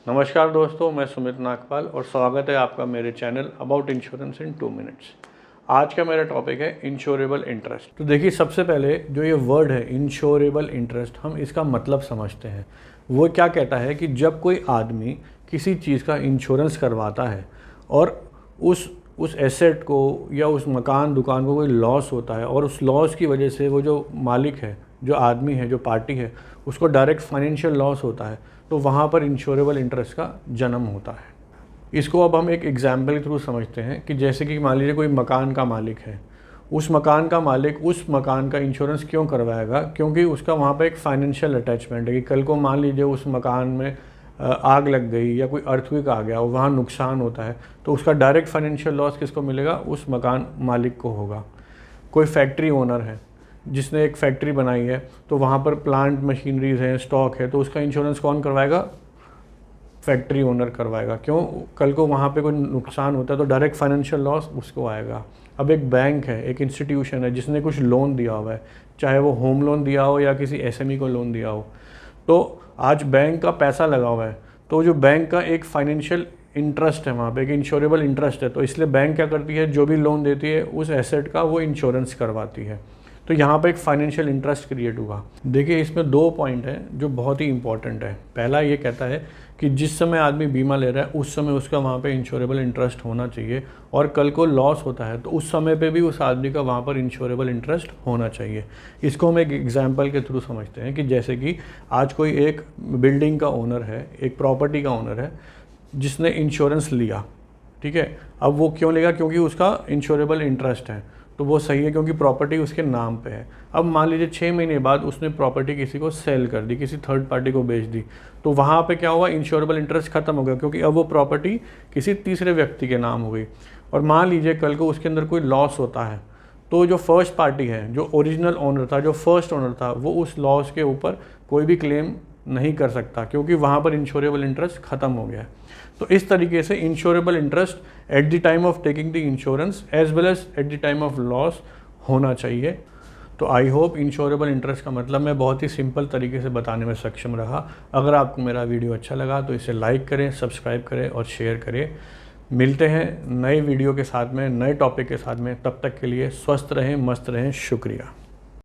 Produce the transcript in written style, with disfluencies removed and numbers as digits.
नमस्कार दोस्तों, मैं सुमित नागपाल और स्वागत है आपका मेरे channel about insurance in 2 minutes. आज का मेरा टॉपिक है इंश्योरेबल इंटरेस्ट। तो देखिए, सबसे पहले जो ये वर्ड है इंश्योरेबल इंटरेस्ट, हम इसका मतलब समझते हैं। वो क्या कहता है कि जब कोई आदमी किसी चीज़ का इंश्योरेंस करवाता है और उस एसेट को या उस मकान दुकान को कोई लॉस होता है और उस लॉस की वजह से वो जो मालिक है, जो आदमी है, जो पार्टी है, उसको डायरेक्ट फाइनेंशियल लॉस होता है, तो वहाँ पर इंश्योरेबल इंटरेस्ट का जन्म होता है। इसको अब हम एक एग्जाम्पल के थ्रू समझते हैं कि जैसे कि मान लीजिए कोई मकान का मालिक है। उस मकान का मालिक उस मकान का इंश्योरेंस क्यों करवाएगा? क्योंकि उसका वहाँ पर एक फाइनेंशियल अटैचमेंट है कि कल को मान लीजिए उस मकान में आग लग गई या कोई अर्थक्वेक आ गया और वहाँ नुकसान होता है, तो उसका डायरेक्ट फाइनेंशियल लॉस किसको मिलेगा? उस मकान मालिक को होगा। कोई फैक्ट्री ओनर है जिसने एक फैक्ट्री बनाई है, तो वहाँ पर प्लांट मशीनरीज हैं, स्टॉक है, तो उसका इंश्योरेंस कौन करवाएगा? फैक्ट्री ओनर करवाएगा। क्यों? कल को वहाँ पे कोई नुकसान होता है तो डायरेक्ट फाइनेंशियल लॉस उसको आएगा। अब एक बैंक है, एक इंस्टीट्यूशन है जिसने कुछ लोन दिया हुआ है, चाहे वो होम लोन दिया हो या किसी एसएमई को लोन दिया हो, तो आज बैंक का पैसा लगा हुआ है, तो जो बैंक का एक फाइनेंशियल इंटरेस्ट है, वहाँ पे एक इंश्योरेबल इंटरेस्ट है, तो इसलिए बैंक क्या करती है, जो भी लोन देती है उस एसेट का वो इंश्योरेंस करवाती है। तो यहाँ पे एक फाइनेंशियल इंटरेस्ट क्रिएट हुआ। देखिए, इसमें 2 पॉइंट हैं जो बहुत ही इंपॉर्टेंट है। पहला ये कहता है कि जिस समय आदमी बीमा ले रहा है उस समय उसका वहाँ पे इंश्योरेबल इंटरेस्ट होना चाहिए, और कल को लॉस होता है तो उस समय पे भी उस आदमी का वहाँ पर इंश्योरेबल इंटरेस्ट होना चाहिए। इसको हम एक एग्जाम्पल के थ्रू समझते हैं कि जैसे कि आज कोई एक बिल्डिंग का ओनर है, एक प्रॉपर्टी का ओनर है, जिसने इंश्योरेंस लिया। ठीक है, अब वो क्यों लेगा? क्योंकि उसका इंश्योरेबल इंटरेस्ट है, तो वो सही है क्योंकि प्रॉपर्टी उसके नाम पे है। अब मान लीजिए 6 महीने बाद उसने प्रॉपर्टी किसी को सेल कर दी, किसी थर्ड पार्टी को बेच दी, तो वहाँ पे क्या हुआ? इंश्योरेबल इंटरेस्ट खत्म हो गया, क्योंकि अब वो प्रॉपर्टी किसी तीसरे व्यक्ति के नाम हो गई। और मान लीजिए कल को उसके अंदर कोई लॉस होता है, तो जो फर्स्ट पार्टी है, जो ओरिजिनल ओनर था, जो फर्स्ट ओनर था, वो उस लॉस के ऊपर कोई भी क्लेम नहीं कर सकता, क्योंकि वहाँ पर इंश्योरेबल इंटरेस्ट खत्म हो गया है। तो इस तरीके से insurable interest at the time of taking the insurance as well as at the time of loss होना चाहिए। तो आई होप इंश्योरेबल इंटरेस्ट का मतलब मैं बहुत ही सिंपल तरीके से बताने में सक्षम रहा। अगर आपको मेरा वीडियो अच्छा लगा तो इसे लाइक करें, सब्सक्राइब करें और शेयर करें। मिलते हैं नए वीडियो के साथ में, नए टॉपिक के साथ में। तब तक के लिए स्वस्थ रहें, मस्त रहें। शुक्रिया।